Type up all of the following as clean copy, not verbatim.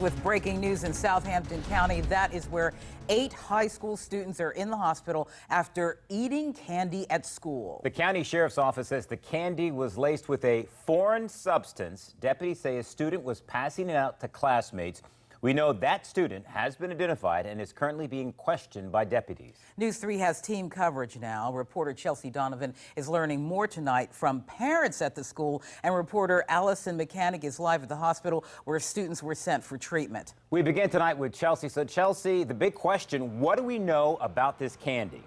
With breaking news in Southampton County, that is where 8 high school students are in the hospital after eating candy at school. The county sheriff's office says the candy was laced with a foreign substance. Deputies say a student was passing it out to classmates. We know that student has been identified and is currently being questioned by deputies. News 3 has team coverage now. Reporter Chelsea Donovan is learning more tonight from parents at the school, and reporter Allison Mechanic is live at the hospital where students were sent for treatment. We begin tonight with Chelsea. So Chelsea, the big question, what do we know about this candy?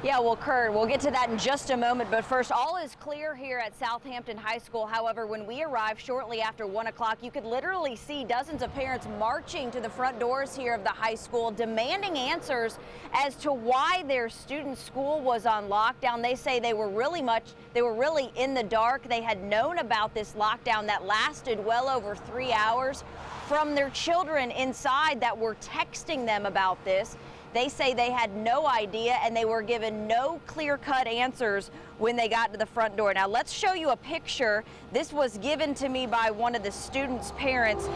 Yeah, well, Kurt, we'll get to that in just a moment. But first, all is clear here at Southampton High School. However, when we arrived shortly after 1 o'clock, you could literally see dozens of parents marching to the front doors here of the high school, demanding answers as to why their student's school was on lockdown. They say they were really in the dark. They had known about this lockdown that lasted well over 3 hours from their children inside that were texting them about this. They say they had no idea and they were given no clear-cut answers when they got to the front door. Now let's show you a picture. This was given to me by one of the students' parents,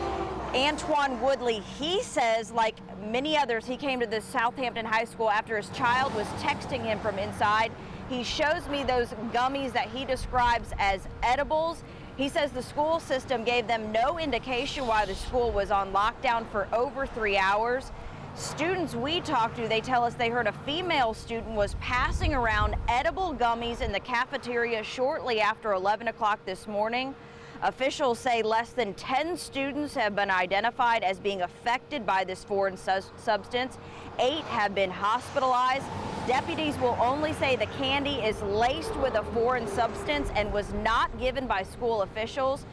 Antoine Woodley. He says, like many others, he came to the Southampton High School after his child was texting him from inside. He shows me those gummies that he describes as edibles. He says the school system gave them no indication why the school was on lockdown for over 3 hours. Students we talked to, they tell us they heard a female student was passing around edible gummies in the cafeteria shortly after 11 o'clock this morning. Officials say less than 10 students have been identified as being affected by this foreign substance. 8 have been hospitalized. Deputies will only say the candy is laced with a foreign substance and was not given by school officials.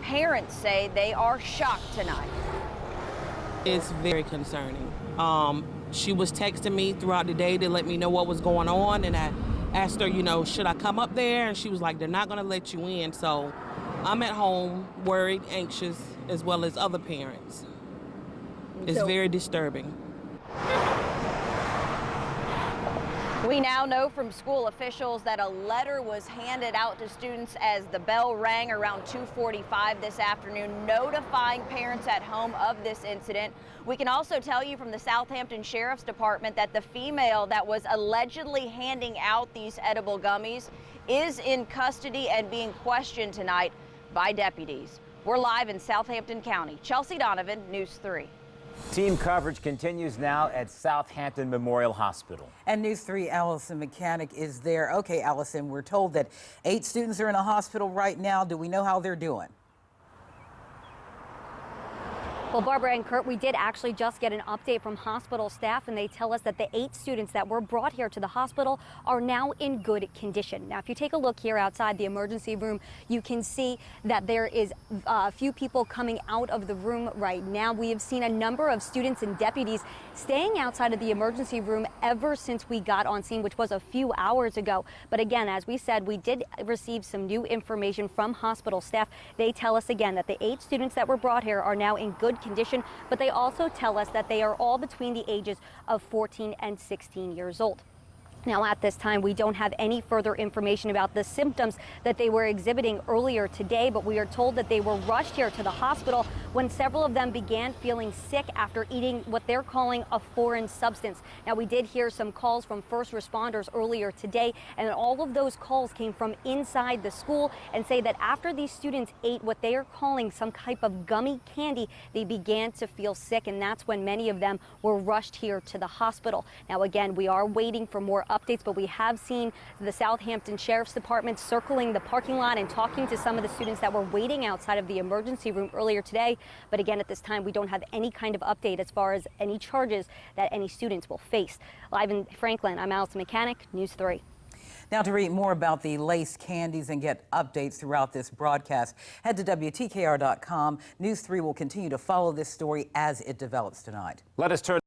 Parents say they are shocked tonight. It's very concerning. She was texting me throughout the day to let me know what was going on, and I asked her, should I come up there? And she was like, they're not going to let you in. So I'm at home, worried, anxious, as well as other parents. It's very disturbing. We now know from school officials that a letter was handed out to students as the bell rang around 2:45 this afternoon, notifying parents at home of this incident. We can also tell you from the Southampton Sheriff's Department that the female that was allegedly handing out these edible gummies is in custody and being questioned tonight by deputies. We're live in Southampton County. Chelsea Donovan, News 3. Team coverage continues now at Southampton Memorial Hospital. And News 3 Allison Mechanic is there. Okay, Allison, we're told that 8 students are in a hospital right now. Do we know how they're doing? Well, Barbara and Kurt, we did actually just get an update from hospital staff, and they tell us that the 8 students that were brought here to the hospital are now in good condition. Now, if you take a look here outside the emergency room, you can see that there is a few people coming out of the room right now. We have seen a number of students and deputies staying outside of the emergency room ever since we got on scene, which was a few hours ago. But again, as we said, we did receive some new information from hospital staff. They tell us again that the 8 students that were brought here are now in good condition, but they also tell us that they are all between the ages of 14 and 16 years old. Now, at this time, we don't have any further information about the symptoms that they were exhibiting earlier today, but we are told that they were rushed here to the hospital when several of them began feeling sick after eating what they're calling a foreign substance. Now, we did hear some calls from first responders earlier today, and all of those calls came from inside the school and say that after these students ate what they are calling some type of gummy candy, they began to feel sick, and that's when many of them were rushed here to the hospital. Now, again, we are waiting for more updates, but we have seen the Southampton Sheriff's Department circling the parking lot and talking to some of the students that were waiting outside of the emergency room earlier today. But again, at this time, we don't have any kind of update as far as any charges that any students will face. Live in Franklin, I'm Allison Mechanic, News 3. Now, to read more about the laced candies and get updates throughout this broadcast, head to WTKR.com. News 3 will continue to follow this story as it develops tonight. Let us turn